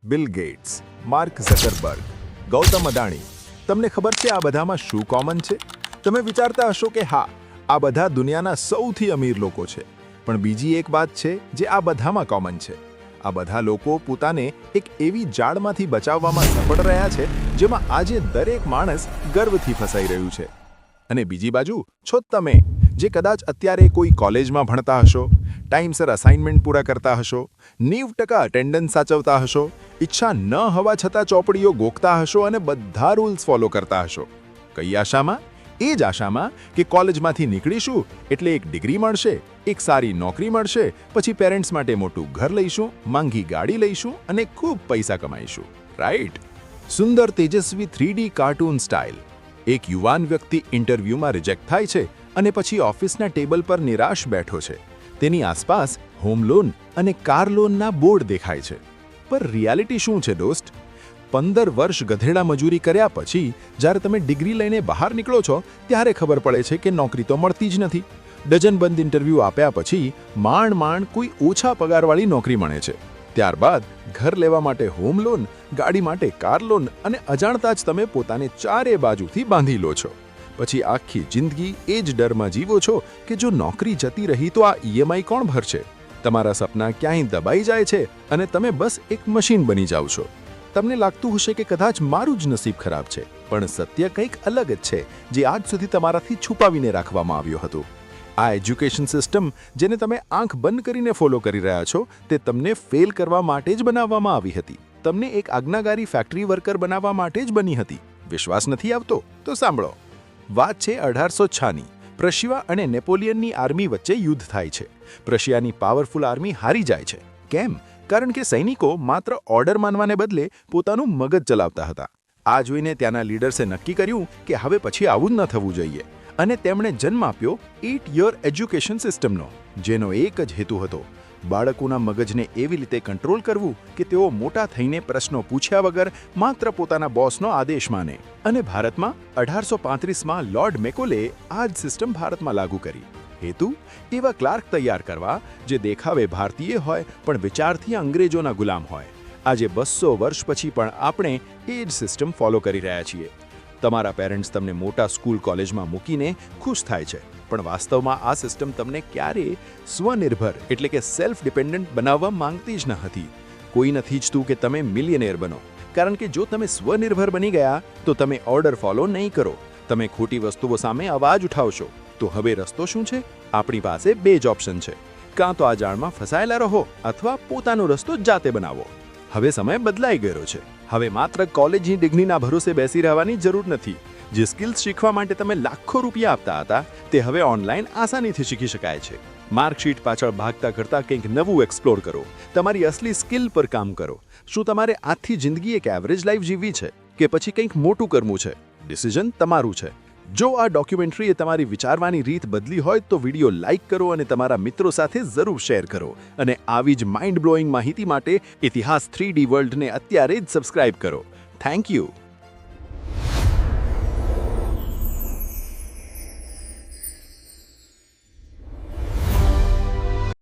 Bill Gates, Mark Zuckerberg, Gautam Adani, તમને ખબર છે આ બધામાં શું કોમન છે? તમે વિચારતા હશો કે હા, આ બધા દુનિયાના સૌથી અમીર લોકો છે. પણ બીજી એક વાત છે જે આ બધામાં કોમન છે. આ બધા લોકો પોતાને એક એવી જાળમાંથી બચાવવામાં સફળ રહ્યા છે જેમાં આજે દરેક માણસ ગર્વથી ફસાઈ રહ્યું છે. અને બીજી બાજુ છો તમે, જે કદાચ અત્યારે કોઈ કોલેજમાં ભણતા હશો, ટાઈમસર અસાઇનમેન્ટ પૂરા કરતા હશો, 90% અટેન્ડન્સ સાચવતા હશો, ઈચ્છા ન હોવા છતાં ચોપડીઓ ગોખતા હશો અને બધા રૂલ્સ ફોલો કરતા હશો. કઈ આશામાં? એ જ આશામાં કે કોલેજમાંથી નીકળીશું એટલે એક ડિગ્રી મળશે, એક સારી નોકરી મળશે, પછી પેરેન્ટ્સ માટે મોટું ઘર લઈશું, માંગી ગાડી લઈશું અને ખૂબ પૈસા કમાઈશું. રાઈટ? સુંદર તેજસ્વી 3D કાર્ટૂન સ્ટાઇલ. એક યુવાન વ્યક્તિ ઇન્ટરવ્યૂમાં રિજેક્ટ થાય છે અને પછી ઓફિસના ટેબલ પર નિરાશ બેઠો છે. તેની આસપાસ હોમ લોન અને કાર લોનના બોર્ડ દેખાય છે. પર રિયાલિટી શું છે દોસ્ત? 15 વર્ષ ગધેડા મજૂરી કર્યા પછી જ્યારે તમે ડિગ્રી લઈને બહાર નીકળો છો ત્યારે ખબર પડે છે કે નોકરી તો મળતી જ નથી. ડઝનબંધ ઇન્ટરવ્યૂ આપ્યા પછી માંડ કોઈ ઓછા પગારવાળી નોકરી મળે છે. ત્યારબાદ ઘર લેવા માટે હોમ લોન, ગાડી માટે કાર લોન અને અજાણતા જ તમે પોતાને ચારે બાજુથી બાંધી લો છો. પછી આખી જિંદગી એ જ ડરમાં જીવો છો કે જો નોકરી જતી રહી તો આ ઈએમઆઈ કોણ ભરશે? તમારા સપના ક્યાંય દબાઈ જાય છે અને તમે બસ એક મશીન બની જાઓ છો. તમને લાગતું હશે કે કદાચ મારું જ નસીબ ખરાબ છે, પણ સત્ય કંઈક અલગ જ છે જે આજ સુધી તમારાથી છુપાવીને રાખવામાં આવ્યું હતું. આ એજ્યુકેશન સિસ્ટમ જેને તમે આંખ બંધ કરીને ફોલો કરી રહ્યા છો તે તમને ફેલ કરવા માટે જ બનાવવામાં આવી હતી. તમને એક આજ્ઞાકારી ફેક્ટરી વર્કર બનાવવા માટે જ બની હતી. વિશ્વાસ નથી આવતો? તો સાંભળો. વાત છે 1806ની. પ્રશિયા અને નેપોલિયનની આર્મી વચ્ચે યુદ્ધ થાય છે. પ્રશિયાની પાવરફુલ આર્મી હારી જાય છે. કેમ? કારણ કે સૈનિકો માત્ર ઓર્ડર માનવાને બદલે પોતાનું મગજ ચલાવતા હતા. આ જોઈને ત્યાંના લીડર્સે નક્કી કર્યું કે હવે પછી આવું જ ન થવું જોઈએ અને તેમણે જન્મ આપ્યો 8 યર એજ્યુકેશન સિસ્ટમનો, જેનો એક જ હેતુ હતો બાળકોના મગજને એવી રીતે કંટ્રોલ કરવું કે તેઓ મોટા થઈને પ્રશ્નો પૂછ્યા વગર માત્ર પોતાના બોસનો આદેશ માને. અને ભારતમાં 1835માં લોર્ડ મેકોલેએ આ જ સિસ્ટમ ભારતમાં લાગુ કરી. હેતુ? એવા ક્લાર્ક તૈયાર કરવા જે દેખાવે ભારતીય હોય પણ વિચારથી અંગ્રેજોના ગુલામ હોય. આજે 200 વર્ષ પછી પણ આપણે એ જ સિસ્ટમ ફોલો કરી રહ્યા છીએ. તમારા પેરેન્ટ્સ તમને મોટા સ્કૂલ કોલેજમાં મૂકીને ખુશ થાય છે, પણ વાસ્તવમાં આ સિસ્ટમ તમને ક્યારેય સ્વનિર્ભર એટલે કે સેલ્ફ ડિપેન્ડન્ટ બનાવવા માંગતી જ ન હતી. કોઈ નથી ઈચ્છતું કે તમે મિલિયનેર બનો, કારણ કે જો તમે સ્વનિર્ભર બની ગયા તો તમે ઓર્ડર ફોલો નહીં કરો, તમે ખોટી વસ્તુઓ સામે અવાજ ઉઠાવશો. તો હવે રસ્તો શું છે? આપણી પાસે 2 જ ઓપ્શન છે. કાં તો આ જાળમાં ફસાયેલા રહો અથવા પોતાનો રસ્તો જાતે બનાવો. હવે સમય બદલાઈ ગયો છે. હવે માત્ર કોલેજની ડિગ્રીના ભરોસે બેસી રહેવાની જરૂર નથી. જે સ્કિલ્સ શીખવા માટે તમે લાખો રૂપિયા આપતા હતા તે હવે ઓનલાઈન આસાનીથી શીખી શકાય છે. માર્કશીટ પાછળ ભાગતા કરતાં કંઈક નવું એક્સપ્લોર કરો. તમારી અસલી સ્કિલ પર કામ કરો. શું તમારે આખી જિંદગી એક એવરેજ લાઈફ જીવવી છે કે પછી કંઈક મોટું કરવું છે? ડિસિઝન તમારું છે. જો આ ડોક્યુમેન્ટરીએ તમારી વિચારવાની રીત બદલી હોય તો વિડીયો લાઇક કરો અને તમારા મિત્રો સાથે જરૂર શેર કરો. અને આવી જ માઇન્ડ બ્લોઈંગ માહિતી માટે ઇતિહાસ 3D વર્લ્ડને અત્યારે જ સબસ્ક્રાઇબ કરો. Thank you.